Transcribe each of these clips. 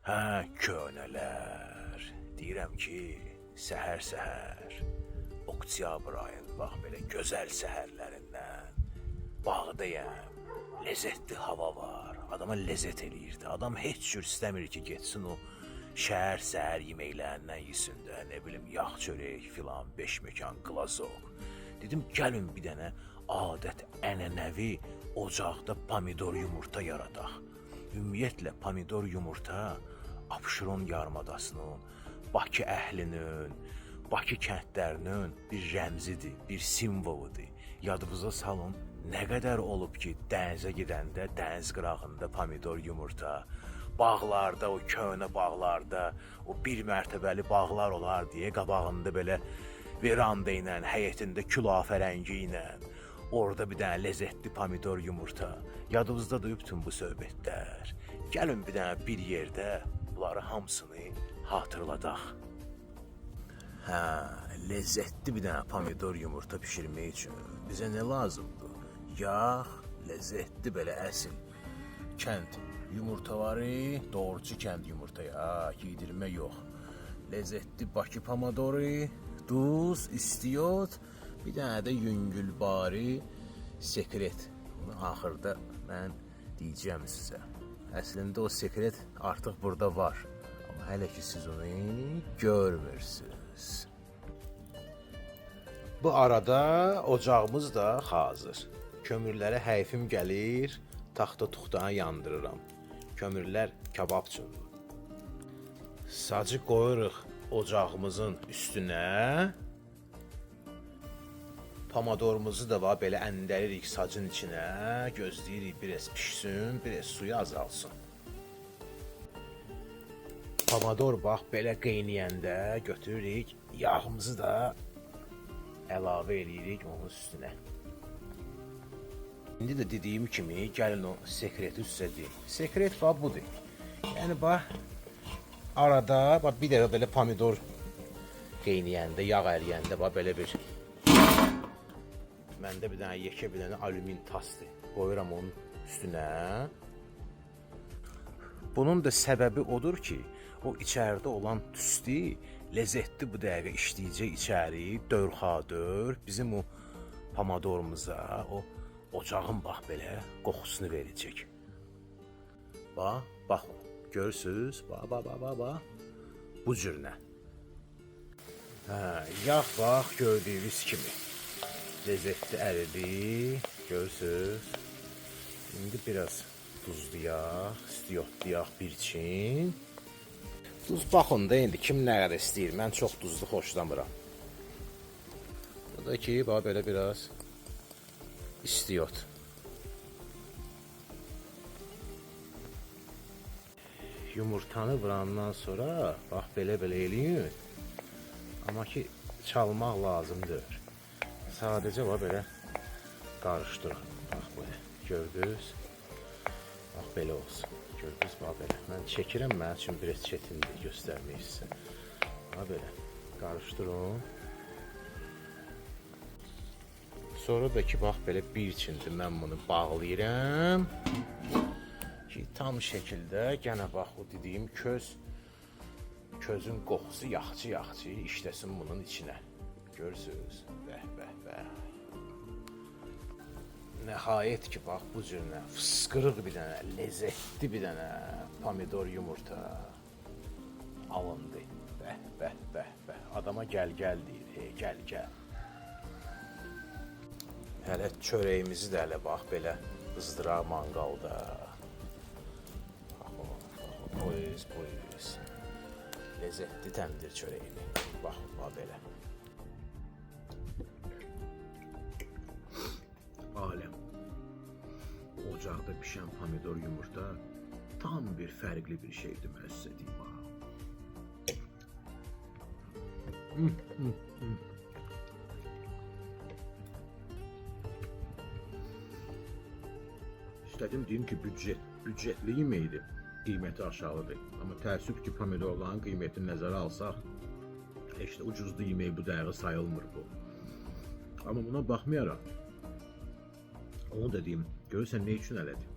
Hə, könələr. Deyirəm ki, səhər-səhər oktyabr ayın bax belə gözəl səhərlərindən bağdayam. Lezzetli hava var. Adama lezzet eləyirdi. Adam heç cür istəmir ki, getsin o şəhər səhər yeməklərindən yesin də, nə bilim, yağ çörək filan, beş mekan, qlazok. Dedim, gəlin bir dənə adət ənənəvi ocaqda pomidor yumurta yaradaq. Ümumiyyətlə, pomidor yumurta Abşeron yarımadasının, Bakı əhlinin, Bakı kəndlərinin bir rəmzidir, bir simvoludur. Yadınıza salın, nə qədər olub ki, dənizə gedəndə dəniz qırağında pomidor yumurta, bağlarda, o köhnə bağlarda, o bir mərtəbəli bağlar olar deyə qabağında belə veranda ilə, həyətində külafərəngi ilə, orada bir dənə lezzetli pomidor yumurta. Yadınızdadır bütün bu söhbətlər. Gəlin bir dənə bir yerdə bunları hamısını hatırladaq. Hə, lezzetli bir dənə pomidor yumurta pişirmək üçün bizə nə lazımdır? Yağ, lezzetli belə əsil kənd yumurtaları, doğrucu kənd yumurtaya, giydirmə yox. Lezzetli Bakı pomidoru, duz, istiyot, bir dənə də yüngülbari sekret. Bunu axırda mən deyəcəm sizə. Əslində o sekret artıq burada var. Amma hələ ki siz onu görmürsünüz. Bu arada ocağımız da hazır. Kömürlərə həyfim gəlir, taxta tuxtanı yandırıram. Kömürlər kabab üçündür. Sacı qoyuruq ocağımızın üstünə. Pomidorumuzu da var, belə əndəlirik sacın içinə. Gözləyirik biraz pişsin, biraz suyu azalsın. Pomidor bax belə qeynəyəndə götürürük, yağımızı da əlavə edirik onun üstünə. İndi də dediyim kimi gəlin o sekreti üstə deyim. Sekret bax budur. Yəni bax arada bax bir dənə belə pomidor qeynəyəndə, yağ əriyəndə bax belə bir məndə bir dənə yekə bir dənə alümin tasdır. Qoyuram onun üstünə. Bunun da səbəbi odur ki, o içəridə olan tüstü lezzetli bu dəqiqə işləyəcək içəri, dörxadör bizim o pomidorumuza, o ocağın bax belə qoxusunu verəcək. Bax, görürsünüz? Bax. Bu cürünə. Yağ bax gördüyünüz kimi. Lezzetli əridi, görürsünüz. İndi biraz duzlayaq, istiyotlayaq bir için. Duz baxın da indi kim nə qədər istəyir. Mən çox duzlu xoşlamıram. Bu da ki, bax belə biraz istiyot. Yumurtanı vurandan sonra bax belə eləyin. Amma ki çalmaq lazımdır. Sadəcə bax belə qarışdırın. Bax belə. Gördünüz? Bax belə olsun. Gördünüz bax belə. Mən çəkirəm, mənim üçün biraz çətindir göstərmək sizə. Bax belə. Qarışdırın. Sonra da ki bax belə bir içindir. Mən bunu bağlayıram. Ki tam şəkildə yenə bax o dediyim közün qoxusu yaxçı işləsin bunun içinə. Görürsünüz? Bəh. Nəhayət ki, bax bu cürünə fıskırıq bir dənə, lezzetli bir dənə pomidor yumurta alındı. Bəh. Adama gəl deyir, gəl. Hələ çörəyimizi də hələ bax belə ızdıraq manqalda. Boyuz. Lezzetli təndir çörəyini. Bax belə. Aləm. Ocaqda pişən pomidor yumurta tam bir fərqli bir şeydir, mən sizə deyim. İstədim deyim ki, büdcetli yeməkdir, qiyməti aşağıdır. Amma təəssüf ki, pomidorların qiymətini nəzərə alsaq, heç də ucuzlu yemək bu dəqiqə sayılmır bu. Amma buna baxmayaraq, onu da deyim, görürsən nə üçün elədir?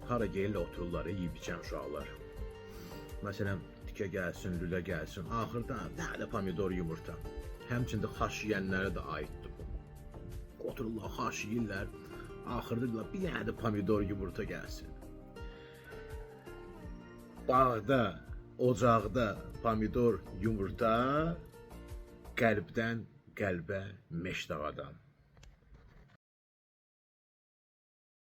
Hara gəlirlər otururlar, yeyib içən uşaqlar. Məsələn, tikə gəlsin, lülə gəlsin, axırda nə də pomidor yumurta. Həmçində xaş yeyənlərə də aiddir bu. Otururlar, xaş yeyirlər, axırda deyirlər, bir dənə də pomidor yumurta gəlsin. Bağda, ocaqda pomidor yumurta qəlbdən qəlbə meşdavadan.